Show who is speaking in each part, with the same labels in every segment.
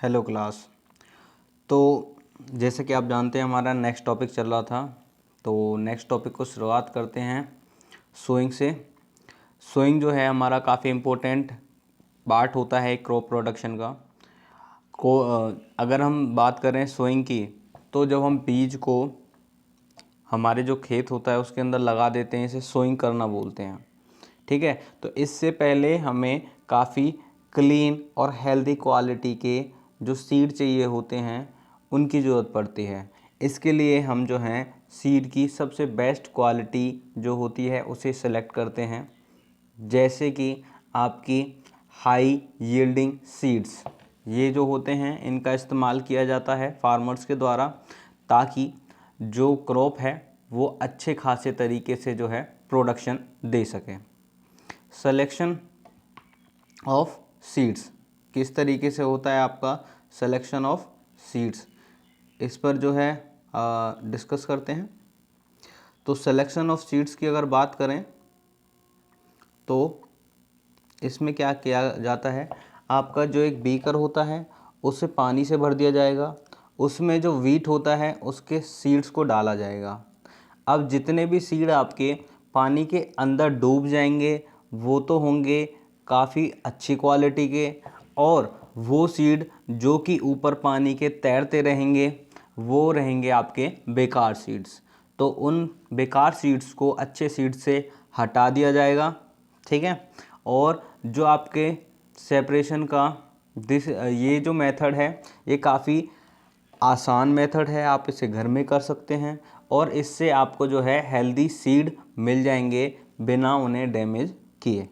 Speaker 1: Hello class. तो जैसे कि आप जानते हैं हमारा नेक्स्ट टॉपिक चल रहा था, तो नेक्स्ट टॉपिक को शुरुआत करते हैं सोइंग से। सोइंग जो है हमारा काफ़ी इम्पोर्टेंट पार्ट होता है क्रॉप प्रोडक्शन का। अगर हम बात करें सोइंग की, तो जब हम बीज को हमारे जो खेत होता है उसके अंदर लगा देते हैं, इसे सोइंग करना बोलते हैं। ठीक है, तो इससे पहले हमें काफ़ी क्लीन और हेल्दी क्वालिटी के जो सीड चाहिए होते हैं उनकी ज़रूरत पड़ती है। इसके लिए हम जो हैं सीड की सबसे बेस्ट क्वालिटी जो होती है उसे सेलेक्ट करते हैं, जैसे कि आपकी हाई यील्डिंग सीड्स। ये जो होते हैं इनका इस्तेमाल किया जाता है फार्मर्स के द्वारा, ताकि जो क्रॉप है वो अच्छे खासे तरीके से जो है प्रोडक्शन दे सके। सिलेक्शन ऑफ सीड्स किस तरीके से होता है आपका सिलेक्शन ऑफ सीड्स, इस पर जो है डिस्कस करते हैं। तो सिलेक्शन ऑफ सीड्स की अगर बात करें तो इसमें क्या किया जाता है, आपका जो एक बीकर होता है उसे पानी से भर दिया जाएगा, उसमें जो वीट होता है उसके सीड्स को डाला जाएगा। अब जितने भी सीड आपके पानी के अंदर डूब जाएंगे वो तो होंगे काफ़ी अच्छी क्वालिटी के, और वो सीड जो कि ऊपर पानी के तैरते रहेंगे वो रहेंगे आपके बेकार सीड्स। तो उन बेकार सीड्स को अच्छे सीड से हटा दिया जाएगा। ठीक है, और जो आपके सेपरेशन का ये जो मेथड है ये काफ़ी आसान मेथड है, आप इसे घर में कर सकते हैं और इससे आपको जो है हेल्दी सीड मिल जाएंगे बिना उन्हें डैमेज किए।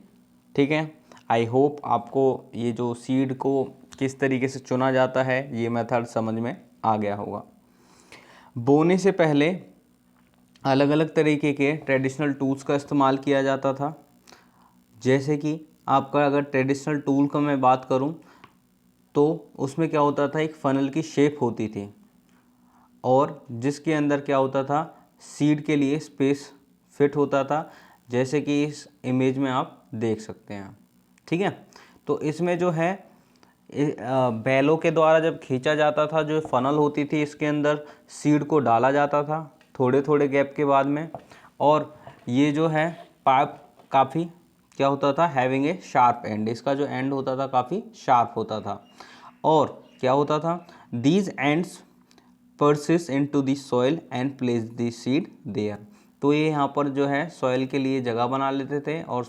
Speaker 1: ठीक है, आई होप आपको ये जो सीड को किस तरीके से चुना जाता है ये मेथड समझ में आ गया होगा। बोने से पहले अलग अलग तरीके के ट्रेडिशनल टूल्स का इस्तेमाल किया जाता था। जैसे कि आपका अगर ट्रेडिशनल टूल का मैं बात करूं तो उसमें क्या होता था, एक फ़नल की शेप होती थी और जिसके अंदर क्या होता था, सीड के लिए स्पेस फिट होता था, जैसे कि इस इमेज में आप देख सकते हैं। ठीक है, तो इसमें जो है बैलों के द्वारा जब खींचा जाता था, जो फ़नल होती थी इसके अंदर सीड को डाला जाता था थोड़े थोड़े गैप के बाद में, और ये जो है पाइप काफ़ी क्या होता था, हैविंग ए शार्प एंड, इसका जो एंड होता था काफ़ी शार्प होता था। और क्या होता था, these ends pierces into the soil and place the seed there. तो ये यहाँ पर जो है सॉइल के लिए जगह बना लेते थे और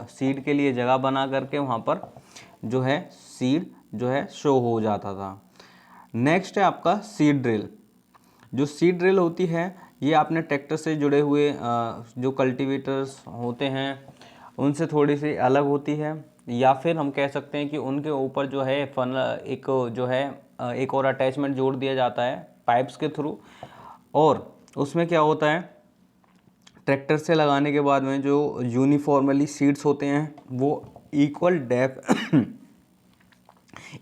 Speaker 1: सीड के लिए जगह बना करके वहाँ पर जो है सीड जो है शो हो जाता था। नेक्स्ट है आपका सीड ड्रिल। जो सीड ड्रिल होती है ये आपने ट्रैक्टर से जुड़े हुए जो कल्टीवेटर्स होते हैं उनसे थोड़ी सी अलग होती है, या फिर हम कह सकते हैं कि उनके ऊपर जो है एक जो है एक और अटैचमेंट जोड़ दिया जाता है पाइप्स के थ्रू, और उसमें क्या होता है, ट्रैक्टर से लगाने के बाद में जो यूनिफॉर्मली सीड्स होते हैं वो इक्वल डेप्थ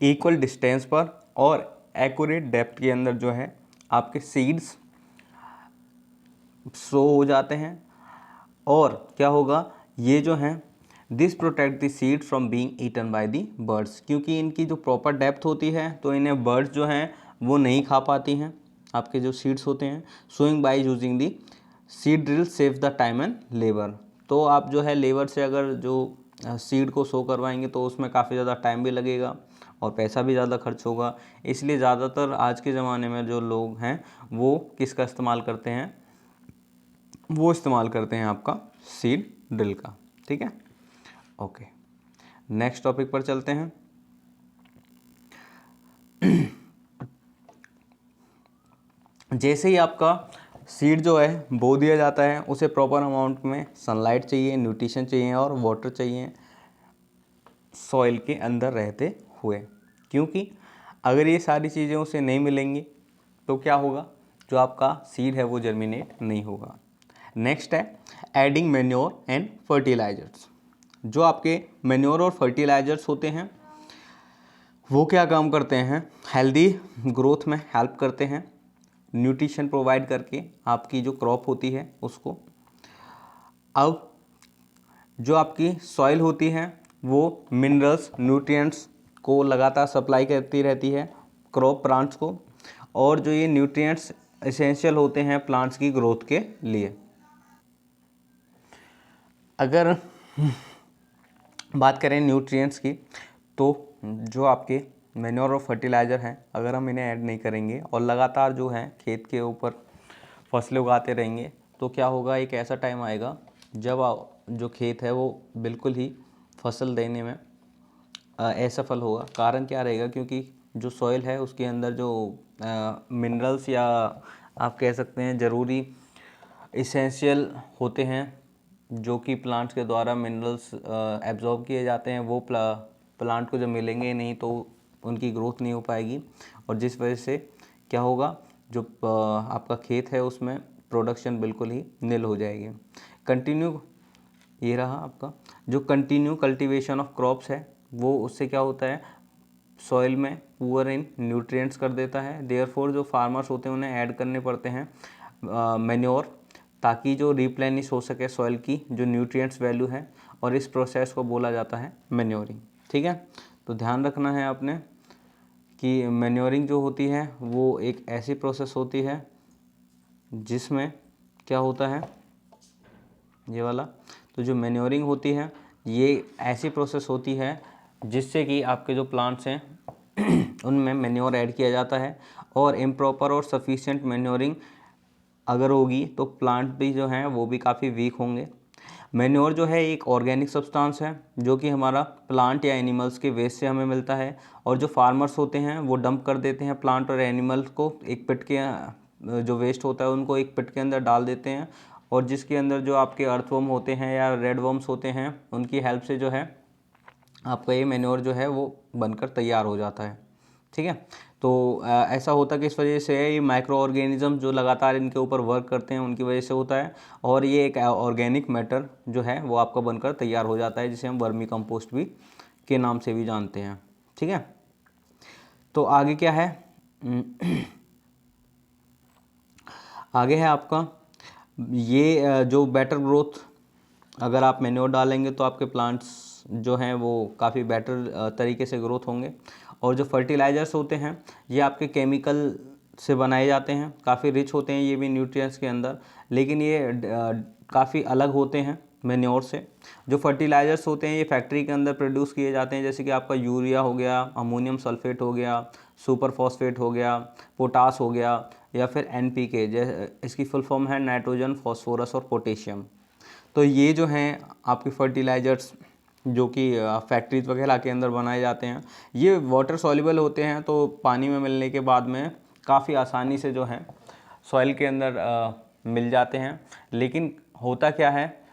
Speaker 1: इक्वल डिस्टेंस पर और एक्यूरेट डेप्थ के अंदर जो है आपके सीड्स शो हो जाते हैं। और क्या होगा, ये जो हैं this protect the seed from being eaten by the birds, क्योंकि इनकी जो प्रॉपर डेप्थ होती है तो इन्हें बर्ड्स जो हैं वो नहीं खा पाती हैं आपके जो सीड्स होते हैं। Sowing by using the seed drill save the time and labour. तो आप जो है लेबर से अगर जो सीड को सो करवाएंगे तो उसमें काफ़ी ज़्यादा टाइम भी लगेगा और पैसा भी ज़्यादा खर्च होगा। इसलिए ज़्यादातर आज के ज़माने में जो लोग हैं वो किसका इस्तेमाल करते हैं, वो इस्तेमाल करते हैं आपका सीड ड्रिल का। ठीक है, ओके, नेक्स्ट टॉपिक पर चलते हैं। जैसे ही आपका सीड जो है बो दिया जाता है उसे प्रॉपर अमाउंट में सनलाइट चाहिए, न्यूट्रिशन चाहिए और वाटर चाहिए सॉइल के अंदर रहते हुए, क्योंकि अगर ये सारी चीज़ें उसे नहीं मिलेंगी तो क्या होगा, जो आपका सीड है वो जर्मिनेट नहीं होगा। नेक्स्ट है एडिंग मैन्योर एंड फर्टिलाइजर्स। जो आपके मैन्योर और फर्टिलाइजर्स होते हैं वो क्या काम करते हैं, हेल्दी ग्रोथ में हेल्प करते हैं, न्यूट्रिशन प्रोवाइड करके आपकी जो क्रॉप होती है उसको। अब जो आपकी सॉइल होती है वो मिनरल्स न्यूट्रिएंट्स को लगातार सप्लाई करती रहती है क्रॉप प्लांट्स को, और जो ये न्यूट्रिएंट्स एसेंशियल होते हैं प्लांट्स की ग्रोथ के लिए। अगर बात करें न्यूट्रिएंट्स की, तो जो आपके मैन्योर और फर्टिलाइज़र हैं, अगर हम इन्हें ऐड नहीं करेंगे और लगातार जो है खेत के ऊपर फसलें उगाते रहेंगे, तो क्या होगा, एक ऐसा टाइम आएगा जब जो खेत है वो बिल्कुल ही फसल देने में असफल होगा। कारण क्या रहेगा, क्योंकि जो सॉइल है उसके अंदर जो मिनरल्स या आप कह सकते हैं ज़रूरी इसेंशियल होते हैं, जो कि प्लांट्स के द्वारा मिनरल्स एब्जॉर्ब किए जाते हैं, वो प्लांट को जब मिलेंगे नहीं तो उनकी ग्रोथ नहीं हो पाएगी, और जिस वजह से क्या होगा, जो आपका खेत है उसमें प्रोडक्शन बिल्कुल ही नील हो जाएगी। कंटिन्यू, ये रहा आपका जो कंटिन्यू कल्टीवेशन ऑफ क्रॉप्स है, वो उससे क्या होता है, सॉइल में पुअर इन न्यूट्रिएंट्स कर देता है। देयरफॉर जो फार्मर्स होते हैं उन्हें ऐड करने पड़ते हैं मैन्योर, ताकि जो रिप्लेनिश हो सके सॉइल की जो न्यूट्रिएंट्स वैल्यू है, और इस प्रोसेस को बोला जाता है मैन्योरिंग। ठीक है, तो ध्यान रखना है आपने कि मैन्योरिंग जो होती है वो एक ऐसी प्रोसेस होती है जिसमें क्या होता है, ये वाला, तो जो मैन्योरिंग होती है ये ऐसी प्रोसेस होती है जिससे कि आपके जो प्लांट्स हैं उनमें मैन्योर ऐड किया जाता है, और इम्प्रॉपर और सफिशिएंट मैन्योरिंग अगर होगी तो प्लांट भी जो हैं वो भी काफ़ी वीक होंगे। मैन्योर जो है एक ऑर्गेनिक सब्सटेंस है जो कि हमारा प्लांट या एनिमल्स के वेस्ट से हमें मिलता है, और जो फार्मर्स होते हैं वो डंप कर देते हैं प्लांट और एनिमल्स को एक पिट के, जो वेस्ट होता है उनको एक पिट के अंदर डाल देते हैं, और जिसके अंदर जो आपके अर्थवर्म होते हैं या रेड वर्म्स होते हैं उनकी हेल्प से जो है आपका ये मैन्योर जो है वो बनकर तैयार हो जाता है। ठीक है, तो ऐसा होता कि इस वजह से ये माइक्रो ऑर्गेनिज्म जो लगातार इनके ऊपर वर्क करते हैं उनकी वजह से होता है, और ये एक ऑर्गेनिक मैटर जो है वो आपका बनकर तैयार हो जाता है, जिसे हम वर्मी कंपोस्ट भी के नाम से भी जानते हैं। ठीक है, तो आगे क्या है आगे है आपका ये जो बेटर ग्रोथ, अगर आप मैन्योर डालेंगे तो आपके प्लांट्स जो हैं वो काफ़ी बेटर तरीके से ग्रोथ होंगे। और जो फर्टिलाइज़र्स होते हैं ये आपके केमिकल से बनाए जाते हैं, काफ़ी रिच होते हैं ये भी न्यूट्रिएंट्स के अंदर, लेकिन ये काफ़ी अलग होते हैं मैन्योर से। जो फर्टिलाइज़र्स होते हैं ये फैक्ट्री के अंदर प्रोड्यूस किए जाते हैं, जैसे कि आपका यूरिया हो गया, अमोनियम सल्फेट हो गया, सुपर फॉस्फेट हो गया, पोटास हो गया, या फिर NPK, इसकी फुल फॉर्म है नाइट्रोजन, फॉस्फोरस और पोटेशियम। तो ये जो हैं आपके फर्टिलाइज़र्स जो कि फैक्ट्रीज वगैरह के अंदर बनाए जाते हैं, ये वाटर सॉल्युबल होते हैं, तो पानी में मिलने के बाद में काफ़ी आसानी से जो है सॉइल के अंदर मिल जाते हैं। लेकिन होता क्या है,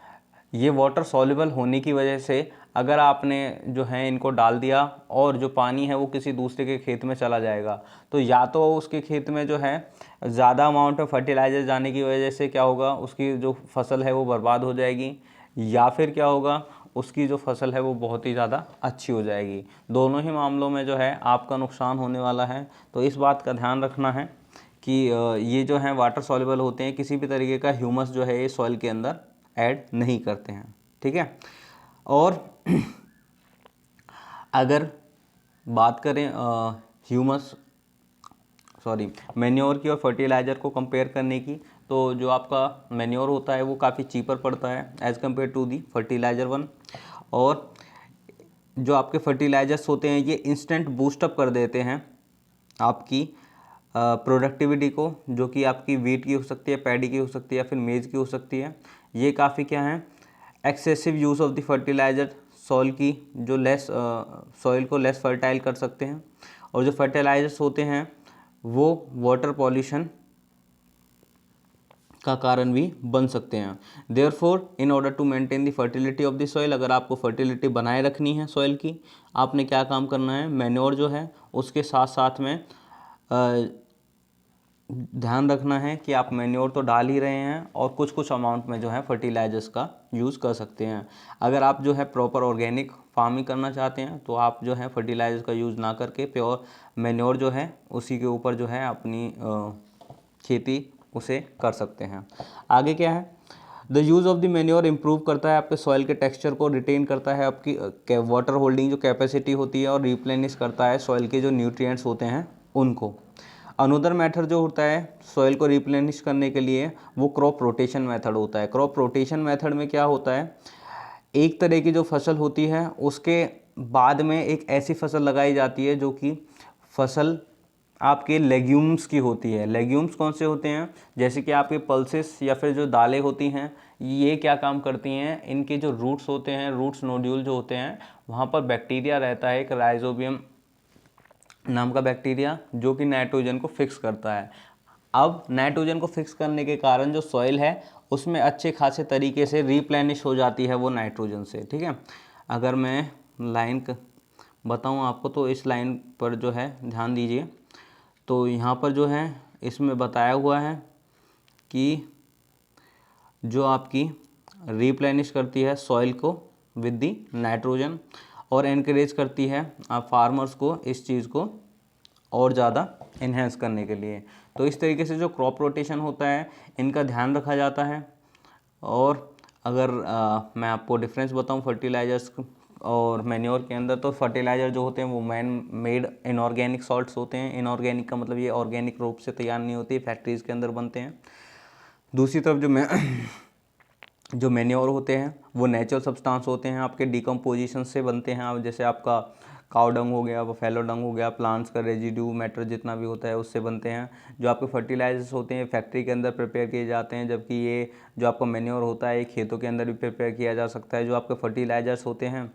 Speaker 1: ये वाटर सॉल्युबल होने की वजह से अगर आपने जो है इनको डाल दिया और जो पानी है वो किसी दूसरे के खेत में चला जाएगा, तो या तो उसके खेत में जो है ज़्यादा अमाउंट ऑफ फर्टिलाइज़र जाने की वजह से क्या होगा, उसकी जो फसल है वो बर्बाद हो जाएगी, या फिर क्या होगा, उसकी जो फसल है वो बहुत ही ज़्यादा अच्छी हो जाएगी। दोनों ही मामलों में जो है आपका नुकसान होने वाला है। तो इस बात का ध्यान रखना है कि ये जो है वाटर सॉल्युबल होते हैं, किसी भी तरीके का ह्यूमस जो है ये सॉइल के अंदर ऐड नहीं करते हैं। ठीक है, और अगर बात करें मैन्योर की और फर्टिलाइज़र को कंपेयर करने की, तो जो आपका मैन्योर होता है वो काफ़ी चीपर पड़ता है as compare to the fertiliser one, और जो आपके फर्टिलाइज़र्स होते हैं ये इंस्टेंट बूस्टअप कर देते हैं आपकी प्रोडक्टिविटी को, जो कि आपकी वीट की हो सकती है, पैडी की हो सकती है, या फिर मेज़ की हो सकती है। ये काफ़ी क्या है, excessive use of the fertiliser soil की जो सॉइल को लेस फर्टाइल कर सकते हैं, और जो फर्टिलाइजर्स होते हैं वो वाटर पॉल्यूशन का कारण भी बन सकते हैं। Therefore in order to maintain the fertility of the soil, अगर आपको फर्टिलिटी बनाए रखनी है सॉइल की, आपने क्या काम करना है, मैन्योर जो है उसके साथ साथ में ध्यान रखना है कि आप मैन्योर तो डाल ही रहे हैं और कुछ कुछ अमाउंट में जो है फर्टिलाइजर्स का यूज़ कर सकते हैं। अगर आप जो है प्रॉपर ऑर्गेनिक फार्मिंग करना चाहते हैं तो आप जो है फर्टिलाइजर्स का यूज़ ना करके प्योर मैन्योर जो है उसी के ऊपर जो है अपनी खेती उसे कर सकते हैं। आगे क्या है, the use of the manure improve करता है आपके सॉइल के टेक्सचर को, रिटेन करता है आपकी वाटर होल्डिंग जो कैपेसिटी होती है, और रिप्लेनिश करता है सॉइल के जो न्यूट्रिएंट्स होते हैं उनको। अनदर मेथड जो होता है सॉइल को रिप्लेनिश करने के लिए वो क्रॉप रोटेशन मेथड होता है। क्रॉप रोटेशन मेथड में क्या होता है, एक तरह की जो फसल होती है उसके बाद में एक ऐसी फसल लगाई जाती है जो कि फसल आपके लेग्यूम्स की होती है। लेग्यूम्स कौन से होते हैं, जैसे कि आपके पल्सेस या फिर जो दालें होती हैं, ये क्या काम करती हैं, इनके जो रूट्स होते हैं, रूट्स नोड्यूल जो होते हैं, वहाँ पर बैक्टीरिया रहता है, एक राइजोबियम नाम का बैक्टीरिया, जो कि नाइट्रोजन को फिक्स करता है। अब नाइट्रोजन को फिक्स करने के कारण जो सॉइल है उसमें अच्छे खासे तरीके से रिप्लेनिश हो जाती है वो नाइट्रोजन से। ठीक है, अगर मैं लाइन बताऊं आपको तो इस लाइन पर जो है ध्यान दीजिए, तो यहाँ पर जो है इसमें बताया हुआ है कि जो आपकी रिप्लेनिश करती है सॉइल को विद दी नाइट्रोजन, और एनकरेज करती है आप फार्मर्स को इस चीज़ को और ज़्यादा इन्हेंस करने के लिए। तो इस तरीके से जो क्रॉप रोटेशन होता है इनका ध्यान रखा जाता है। और अगर मैं आपको डिफरेंस बताऊं फर्टिलाइजर्स और मैन्योर के अंदर, तो फर्टिलाइज़र जो होते हैं वो मैन मेड इनऑर्गेनिक सॉल्ट्स होते हैं। इनऑर्गेनिक का मतलब ये ऑर्गेनिक रूप से तैयार नहीं होती, फैक्ट्रीज़ के अंदर बनते हैं। दूसरी तरफ जो मैन्योर होते हैं वो नेचुरल सब्सटेंस होते हैं, आपके डिकम्पोजिशन से बनते हैं। आप जैसे आपका काउ डंग हो गया, फैलो डंग हो गया, प्लांट्स का रेजिड्यू मैटर जितना भी होता है उससे बनते हैं। जो आपके फर्टिलाइजर्स होते हैं फैक्ट्री के अंदर प्रिपेयर किए जाते हैं, जबकि ये जो आपका मैन्योर होता है ये खेतों के अंदर भी प्रिपेयर किया जा सकता है। जो आपके फर्टिलाइजर्स होते हैं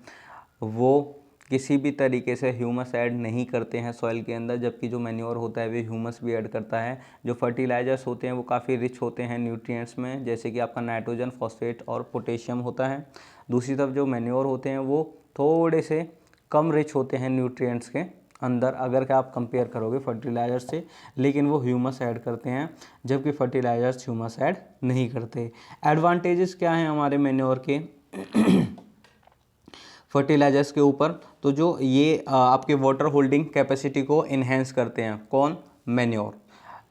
Speaker 1: वो किसी भी तरीके से ह्यूमस ऐड नहीं करते हैं सॉइल के अंदर, जबकि जो मैन्योर होता है वो ह्यूमस भी ऐड करता है। जो फर्टिलाइजर्स होते हैं वो काफ़ी रिच होते हैं न्यूट्रिएंट्स में, जैसे कि आपका नाइट्रोजन, फॉस्फेट और पोटेशियम होता है। दूसरी तरफ जो मैन्योर होते हैं वो थोड़े से कम रिच होते हैं न्यूट्रिएंट्स के अंदर, अगर क्या आप कंपेयर करोगे फर्टिलाइजर से, लेकिन वो ह्यूमस ऐड करते हैं, जबकि फर्टिलाइजर्स ह्यूमस ऐड नहीं करते। एडवांटेजेस क्या हैं हमारे मैन्योर के फर्टिलाइजर्स के ऊपर, तो जो ये आपके वाटर होल्डिंग कैपेसिटी को इन्हेंस करते हैं, कौन, मैन्योर।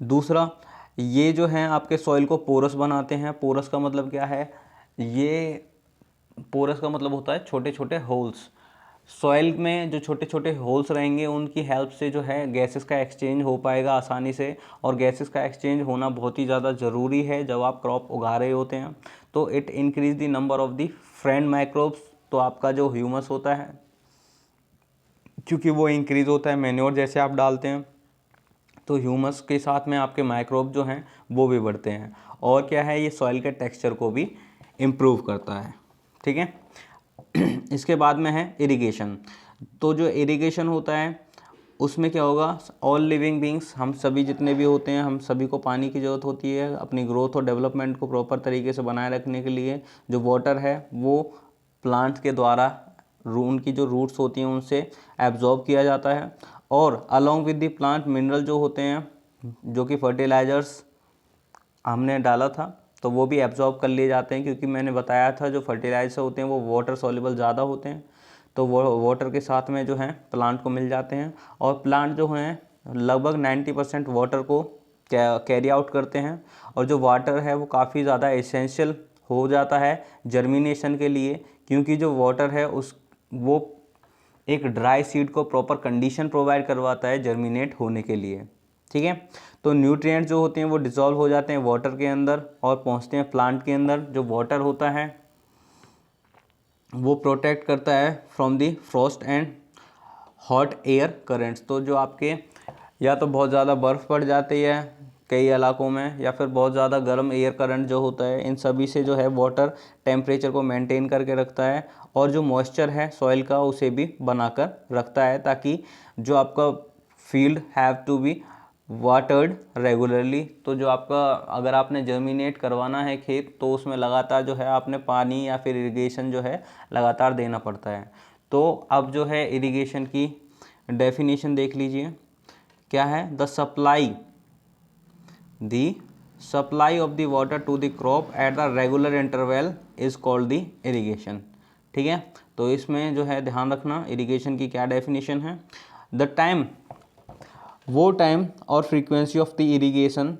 Speaker 1: दूसरा, ये जो हैं आपके सॉइल को पोरस बनाते हैं। पोरस का मतलब क्या है, ये पोरस का मतलब होता है छोटे छोटे होल्स। सॉइल में जो छोटे छोटे होल्स रहेंगे उनकी हेल्प से जो है गैसेस का एक्सचेंज हो पाएगा आसानी से, और गैसेस का एक्सचेंज होना बहुत ही ज़्यादा ज़रूरी है जब आप क्रॉप उगा रहे होते हैं। तो it increase the number of the friend microbes, तो आपका जो ह्यूमस होता है क्योंकि वो इंक्रीज होता है मैन्योर जैसे आप डालते हैं, तो ह्यूमस के साथ में आपके माइक्रोब जो हैं वो भी बढ़ते हैं। और क्या है, ये सॉइल के टेक्सचर को भी इम्प्रूव करता है। ठीक है, इसके बाद में है इरिगेशन। तो जो इरिगेशन होता है उसमें क्या होगा, ऑल लिविंग बींग्स, हम सभी जितने भी होते हैं, हम सभी को पानी की ज़रूरत होती है अपनी ग्रोथ और डेवलपमेंट को प्रॉपर तरीके से बनाए रखने के लिए। जो वाटर है वो प्लांट्स के द्वारा उनकी जो रूट्स होती हैं उनसे एब्जॉर्ब किया जाता है, और along with the plant mineral जो होते हैं, जो कि फर्टिलाइजर्स हमने डाला था तो वो भी एब्जॉर्ब कर लिए जाते हैं, क्योंकि मैंने बताया था जो फर्टिलाइजर होते हैं वो वाटर सॉल्युबल ज़्यादा होते हैं, तो वो वाटर के साथ में जो है प्लांट को मिल जाते हैं। और प्लांट जो हैं लगभग 90% वाटर को कैरी आउट करते हैं, और जो वाटर है वो काफ़ी ज़्यादा एसेंशियल हो जाता है जर्मिनेशन के लिए, क्योंकि जो वाटर है वो एक ड्राई सीड को प्रॉपर कंडीशन प्रोवाइड करवाता है जर्मिनेट होने के लिए। ठीक है, तो न्यूट्रिएंट्स जो होते हैं वो डिसॉल्व हो जाते हैं वाटर के अंदर और पहुंचते हैं प्लांट के अंदर। जो वाटर होता है वो प्रोटेक्ट करता है from the Frost and hot air currents. तो जो आपके या तो बहुत ज़्यादा बर्फ़ पड़ जाती है कई इलाकों में, या फिर बहुत ज़्यादा गर्म एयर करंट जो होता है, इन सभी से जो है वाटर टेम्परेचर को मेंटेन करके रखता है, और जो मॉइस्चर है सॉइल का उसे भी बनाकर रखता है, ताकि जो आपका field have to be watered regularly. तो जो आपका अगर आपने जर्मिनेट करवाना है खेत, तो उसमें लगातार जो है आपने पानी या फिर इरिगेशन जो है लगातार देना पड़ता है। तो अब जो है इरिगेशन की डेफिनेशन देख लीजिए, क्या है, the supply of the water to the crop at the regular interval is called the irrigation. ठीक है, तो इसमें जो है ध्यान रखना इरिगेशन की क्या डेफिनेशन है। द टाइम, वो टाइम और frequency of the irrigation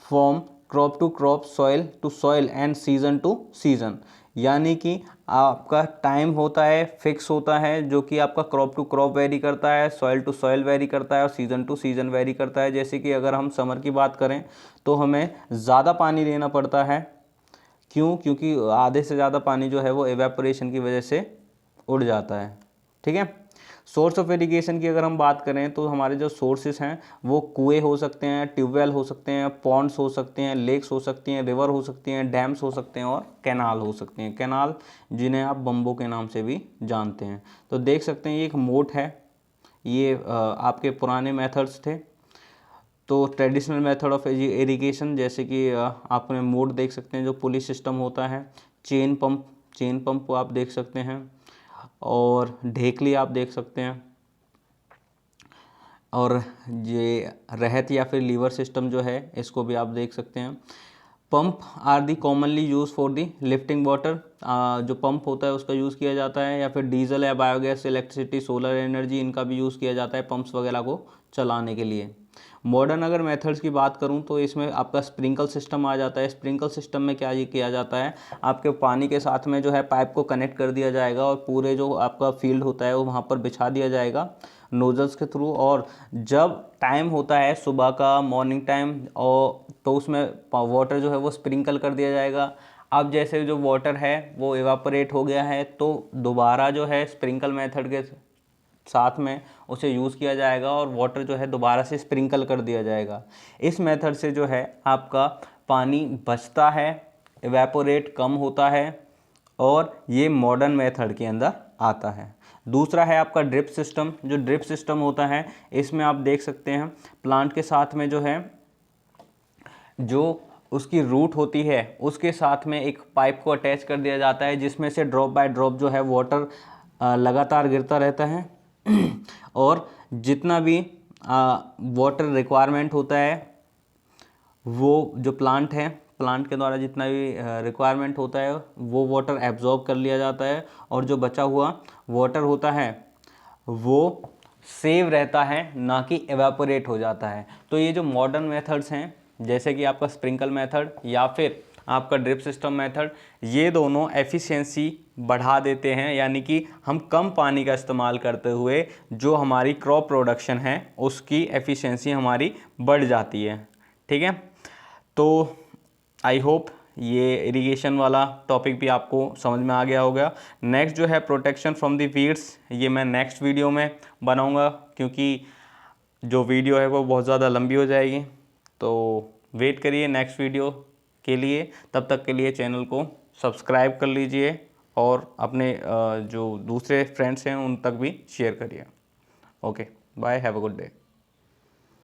Speaker 1: from crop to crop, soil to soil and season to season, यानी कि आपका टाइम होता है, फिक्स होता है, जो कि आपका क्रॉप टू क्रॉप वेरी करता है, सॉइल टू सॉइल वेरी करता है और सीज़न टू सीज़न वेरी करता है। जैसे कि अगर हम समर की बात करें तो हमें ज़्यादा पानी देना पड़ता है। क्यों? क्योंकि आधे से ज़्यादा पानी जो है वो एवेपोरेशन की वजह से उड़ जाता है। ठीक है। सोर्स ऑफ इरिगेशन की अगर हम बात करें तो हमारे जो सोर्सेस हैं वो कुएं हो सकते हैं, ट्यूबवेल हो सकते हैं, पॉन्ड्स हो सकते हैं, लेक्स हो सकती हैं, रिवर हो सकती हैं, डैम्स हो सकते हैं और कैनाल हो सकते हैं। कैनाल जिन्हें आप बम्बो के नाम से भी जानते हैं। तो देख सकते हैं ये एक मोट है, ये आपके पुराने मेथड्स थे। तो ट्रेडिशनल मेथड ऑफ इरिगेशन, जैसे कि आपने मोड देख सकते हैं जो पुली सिस्टम होता है, चेन पंप आप देख सकते हैं, और ढेकली आप देख सकते हैं, और ये रहत या फिर लीवर सिस्टम जो है इसको भी आप देख सकते हैं। Pump are the commonly use for the lifting water, जो पंप होता है उसका यूज़ किया जाता है, या फिर डीजल या बायोगैस, इलेक्ट्रिसिटी, सोलर एनर्जी, इनका भी यूज़ किया जाता है पंप्स वगैरह को चलाने के लिए। मॉडर्न अगर मेथड्स की बात करूं तो इसमें आपका स्प्रिंकल सिस्टम आ जाता है। स्प्रिंकल सिस्टम में क्या ये किया जाता है, आपके पानी के साथ में जो है पाइप को कनेक्ट कर दिया जाएगा और पूरे जो आपका फील्ड होता है वो वहाँ पर बिछा दिया जाएगा नोजल्स के थ्रू, और जब टाइम होता है सुबह का, मॉर्निंग टाइम, और तो उसमें वाटर जो है वो स्प्रिंकल कर दिया जाएगा। अब जैसे जो वाटर है वो इवापोरेट हो गया है तो दोबारा जो है स्प्रिंकल मेथड के साथ में उसे यूज़ किया जाएगा और वाटर जो है दोबारा से स्प्रिंकल कर दिया जाएगा। इस मेथड से जो है आपका पानी बचता है, इवेपोरेट कम होता है, और ये मॉडर्न मेथड के अंदर आता है। दूसरा है आपका ड्रिप सिस्टम। जो ड्रिप सिस्टम होता है इसमें आप देख सकते हैं प्लांट के साथ में जो है, जो उसकी रूट होती है उसके साथ में एक पाइप को अटैच कर दिया जाता है, जिसमें से ड्रॉप बाय ड्रॉप जो है वाटर लगातार गिरता रहता है और जितना भी वाटर रिक्वायरमेंट होता है वो जो प्लांट है, प्लांट के द्वारा जितना भी रिक्वायरमेंट होता है वो वाटर एब्जॉर्ब कर लिया जाता है, और जो बचा हुआ वाटर होता है वो सेव रहता है, ना कि एवेपोरेट हो जाता है। तो ये जो मॉडर्न मेथड्स हैं, जैसे कि आपका स्प्रिंकल मेथड या फिर आपका ड्रिप सिस्टम मेथड, ये दोनों एफिशिएंसी बढ़ा देते हैं, यानी कि हम कम पानी का इस्तेमाल करते हुए जो हमारी क्रॉप प्रोडक्शन है उसकी एफिशिएंसी हमारी बढ़ जाती है। ठीक है। तो आई होप ये इरिगेशन वाला टॉपिक भी आपको समझ में आ गया होगा। नेक्स्ट जो है प्रोटेक्शन फ्रॉम द वीड्स, ये मैं नेक्स्ट वीडियो में बनाऊंगा, क्योंकि जो वीडियो है वो बहुत ज़्यादा लंबी हो जाएगी। तो वेट करिए नेक्स्ट वीडियो के लिए, तब तक के लिए चैनल को सब्सक्राइब कर लीजिए और अपने जो दूसरे फ्रेंड्स हैं उन तक भी शेयर करिए। Okay, bye, have a good day.